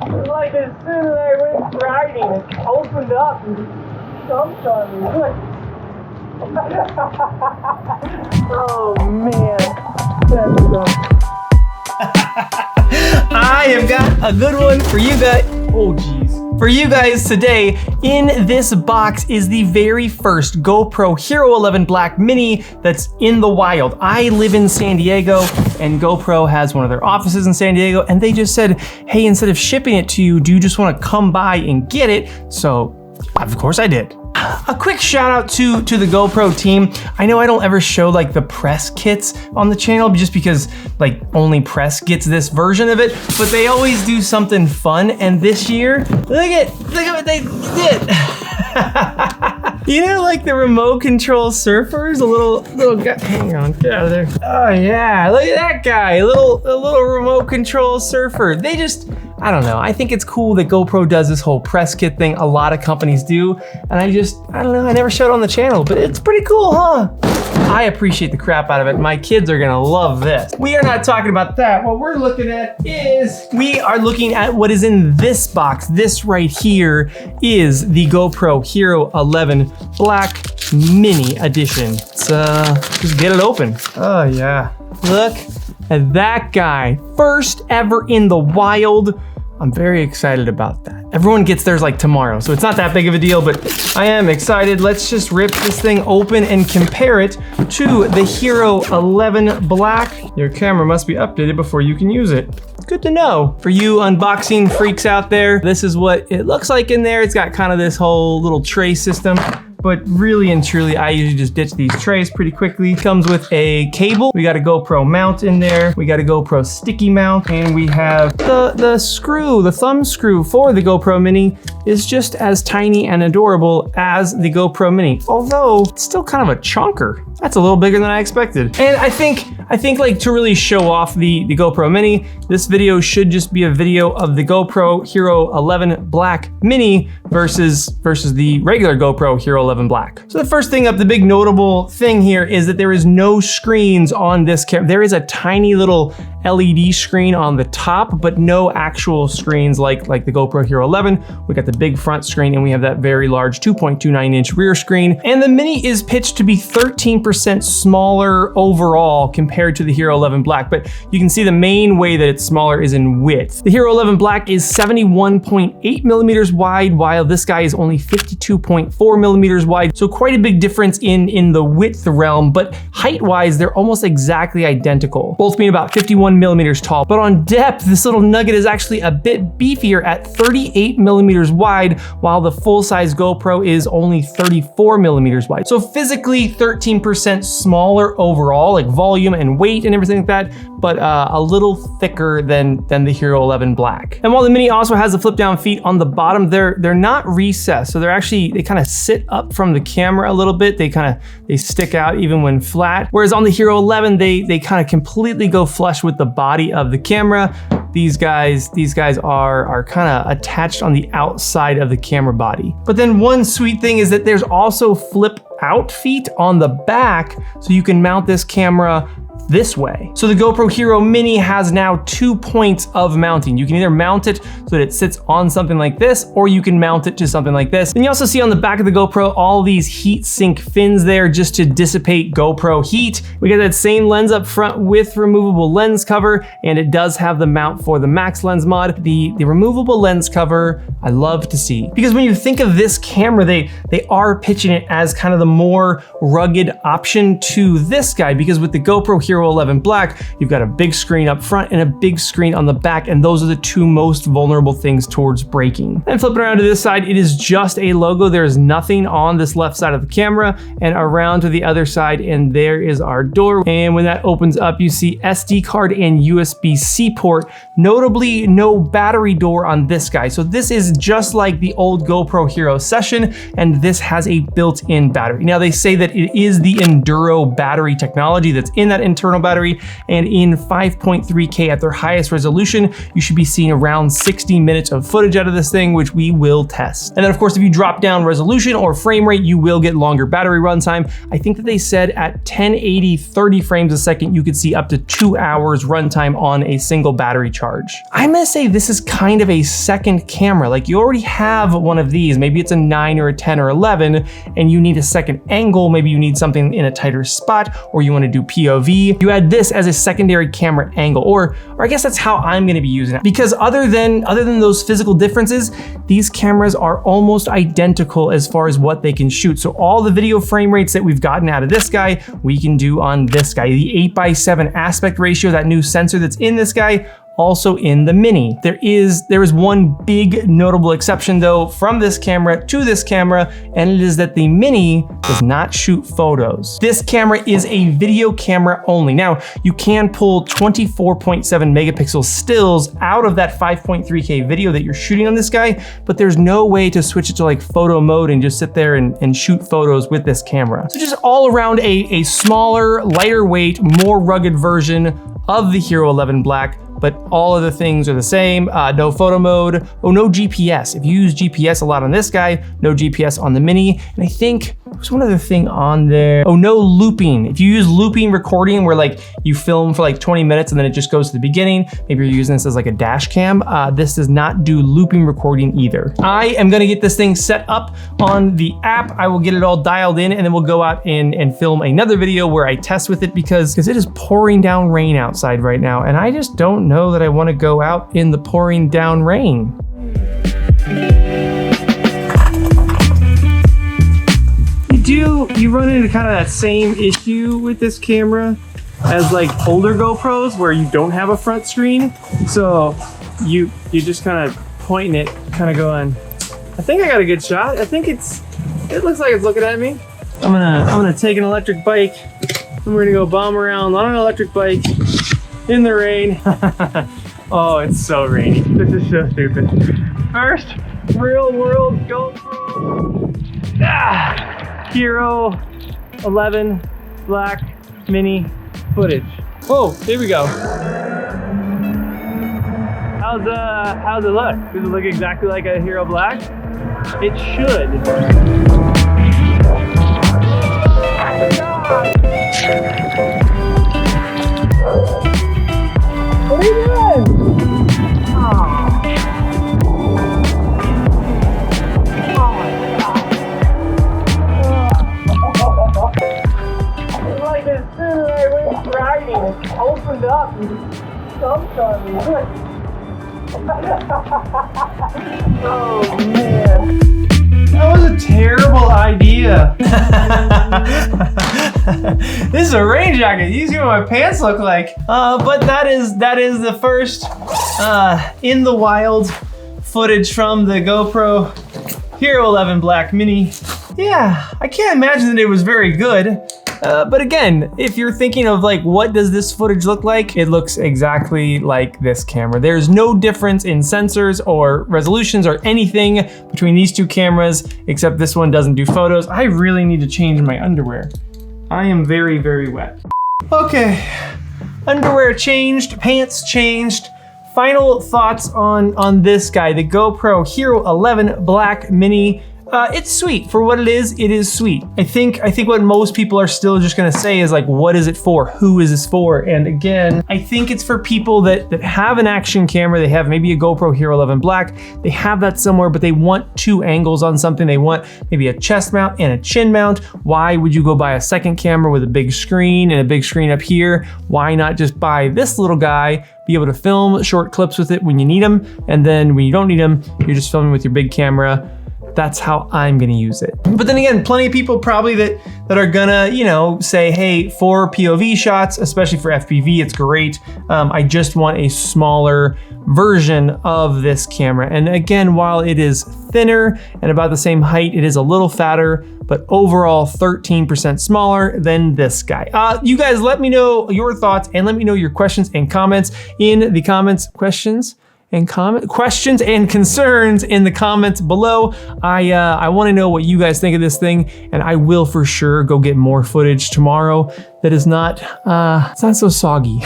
Like as soon as I went riding, it opened up and jumped on me. Oh man, that's awesome. I have got a good one for you guys. Oh geez. For you guys today, in this box is the very first GoPro Hero 11 Black Mini that's in the wild. I live in San Diego and GoPro has one of their offices in San Diego, and they just said, hey, instead of shipping it to you, do you just want to come by and get it? So of course I did. A quick shout out to the GoPro team. I know I don't ever show like the press kits on the channel just because like only press gets this version of it, but they always do something fun. And this year, look at what they did. You know, like the remote control surfers, a little guy, hang on, get out of there. Oh yeah, look at that guy, a little remote control surfer. They just, I don't know, I think it's cool that GoPro does this whole press kit thing. A lot of companies do, and I don't know, I never showed it on the channel, but it's pretty cool, huh? I appreciate the crap out of it. My kids are gonna love this. We are not talking about that. What we're looking at is, we are looking at what is in this box. This right here is the GoPro Hero 11 Black Mini Edition. Let's just get it open. Oh yeah, look at that guy. First ever in the wild. I'm very excited about that. Everyone gets theirs like tomorrow, so it's not that big of a deal, but I am excited. Let's just rip this thing open and compare it to the Hero 11 Black. Your camera must be updated before you can use it. Good to know. For you unboxing freaks out there, this is what it looks like in there. It's got kind of this whole little tray system. But really and truly, I usually just ditch these trays pretty quickly. Comes with a cable. We got a GoPro mount in there. We got a GoPro sticky mount, and we have the screw, the thumb screw for the GoPro Mini is just as tiny and adorable as the GoPro Mini, although it's still kind of a chunker. That's a little bigger than I expected. And I think like to really show off the GoPro Mini, this video should just be a video of the GoPro Hero 11 Black Mini versus the regular GoPro Hero 11 Black. So the first thing up, the big notable thing here is that there is no screens on this camera. There is a tiny little LED screen on the top, but no actual screens like the GoPro Hero 11. We got the big front screen and we have that very large 2.29 inch rear screen. And the Mini is pitched to be 13% smaller overall compared to the Hero 11 Black, but you can see the main way that it's smaller is in width. The Hero 11 Black is 71.8 millimeters wide, while this guy is only 52.4 millimeters wide. So quite a big difference in the width realm, but height-wise, they're almost exactly identical, both being about 51 millimeters tall. But on depth, this little nugget is actually a bit beefier at 38 millimeters wide, while the full-size GoPro is only 34 millimeters wide. So physically, 13% smaller overall, like volume and weight and everything like that, but a little thicker than the Hero 11 Black. And while the Mini also has the flip-down feet on the bottom, they're not recessed, so they kind of sit up from the camera a little bit. They stick out even when flat. Whereas on the Hero 11, they kind of completely go flush with the body of the camera. These guys are kind of attached on the outside of the camera body. But then one sweet thing is that there's also flip out feet on the back, so you can mount this camera this way. So the GoPro Hero Mini has now 2 points of mounting. You can either mount it so that it sits on something like this, or you can mount it to something like this. And you also see on the back of the GoPro all these heat sink fins there just to dissipate GoPro heat. We got that same lens up front with removable lens cover, and it does have the mount for the Max Lens mod. The removable lens cover, I love to see, because when you think of this camera, they are pitching it as kind of the more rugged option to this guy, because with the GoPro Hero 11 Black, you've got a big screen up front and a big screen on the back, and those are the two most vulnerable things towards breaking. And flipping around to this side, it is just a logo. There is nothing on this left side of the camera, and around to the other side, and there is our door. And when that opens up, you see SD card and USB-C port. Notably, no battery door on this guy. So this is just like the old GoPro Hero Session, and this has a built-in battery. Now they say that it is the Enduro battery technology that's in that internal external battery, and in 5.3K at their highest resolution, you should be seeing around 60 minutes of footage out of this thing, which we will test. And then of course, if you drop down resolution or frame rate, you will get longer battery runtime. I think that they said at 1080, 30 frames a second, you could see up to 2 hours runtime on a single battery charge. I'm gonna say this is kind of a second camera. Like, you already have one of these, maybe it's a 9 or a 10 or 11, and you need a second angle, maybe you need something in a tighter spot, or you wanna do POV. You add this as a secondary camera angle, or I guess that's how I'm gonna be using it. Because other than those physical differences, these cameras are almost identical as far as what they can shoot. So all the video frame rates that we've gotten out of this guy, we can do on this guy. The 8:7 aspect ratio, that new sensor that's in this guy, also in the Mini. There is one big notable exception though from this camera to this camera, and it is that the Mini does not shoot photos. This camera is a video camera only. Now, you can pull 24.7 megapixel stills out of that 5.3K video that you're shooting on this guy, but there's no way to switch it to like photo mode and just sit there and shoot photos with this camera. So just all around a smaller, lighter weight, more rugged version of the Hero 11 Black, but all of the things are the same. No photo mode, no GPS. If you use GPS a lot on this guy, no GPS on the Mini. And I think there's one other thing on there. No looping. If you use looping recording where like you film for like 20 minutes and then it just goes to the beginning, maybe you're using this as like a dash cam, this does not do looping recording either. I am gonna get this thing set up on the app. I will get it all dialed in, and then we'll go out and film another video where I test with it because it is pouring down rain outside right now, and I just don't know that I want to go out in the pouring down rain. You run into kind of that same issue with this camera as like older GoPros where you don't have a front screen. So you just kind of pointing it, kind of going, I think I got a good shot. I think it looks like it's looking at me. I'm gonna take an electric bike and we're gonna go bomb around on an electric bike in the rain. Oh, it's so rainy. This is so stupid. First real world GoPro. Hero 11 Black Mini footage. Oh, here we go. How's it look? Does it look exactly like a Hero Black? It should. What are you doing? It opened up and dumped on me. Oh man. That was a terrible idea. This is a rain jacket. You see what my pants look like. But that is the first in the wild footage from the GoPro Hero 11 Black Mini. Yeah, I can't imagine that it was very good. But again, if you're thinking of like, what does this footage look like? It looks exactly like this camera. There's no difference in sensors or resolutions or anything between these two cameras, except this one doesn't do photos. I really need to change my underwear. I am very, very wet. Okay, underwear changed, pants changed. Final thoughts on this guy, the GoPro Hero 11 Black Mini. It's sweet for what it is sweet. I think what most people are still just gonna say is like, what is it for? Who is this for? And again, I think it's for people that have an action camera. They have maybe a GoPro Hero 11 Black. They have that somewhere, but they want two angles on something. They want maybe a chest mount and a chin mount. Why would you go buy a second camera with a big screen and a big screen up here? Why not just buy this little guy, be able to film short clips with it when you need them, and then when you don't need them, you're just filming with your big camera. That's how I'm gonna use it. But then again, plenty of people probably that are gonna, you know, say, hey, for POV shots, especially for FPV, it's great. I just want a smaller version of this camera. And again, while it is thinner and about the same height, it is a little fatter, but overall 13% smaller than this guy. You guys let me know your thoughts and let me know your questions and comments in the comments and comment questions and concerns in the comments below. I want to know what you guys think of this thing, and I will for sure go get more footage tomorrow that is not it's not so soggy.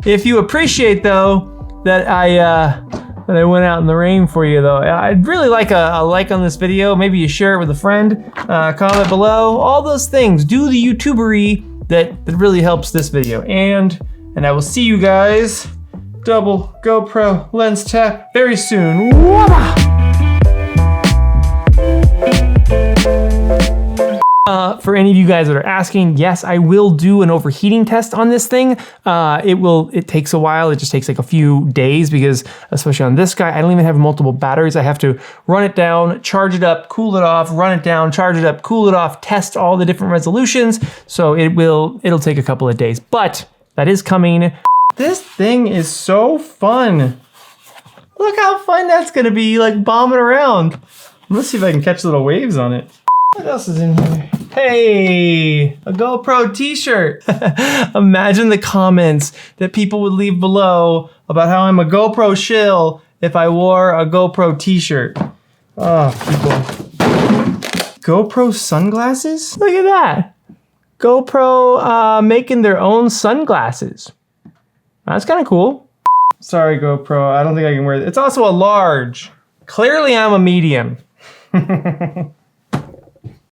If you appreciate though that I went out in the rain for you though, I'd really like a like on this video. Maybe you share it with a friend, comment below, all those things. Do the YouTubery that really helps this video. And I will see you guys double GoPro lens tap very soon. For any of you guys that are asking, yes, I will do an overheating test on this thing. It takes a while. It just takes like a few days because, especially on this guy, I don't even have multiple batteries. I have to run it down, charge it up, cool it off, run it down, charge it up, cool it off, test all the different resolutions. So it'll take a couple of days, but that is coming. This thing is so fun. Look how fun that's gonna be, like bombing around. Let's see if I can catch little waves on it. What else is in here? Hey, a GoPro t-shirt. Imagine the comments that people would leave below about how I'm a GoPro shill if I wore a GoPro t-shirt. Oh, people. GoPro sunglasses? Look at that. GoPro making their own sunglasses. That's kind of cool. Sorry, GoPro, I don't think I can wear it. It's also a large. Clearly I'm a medium.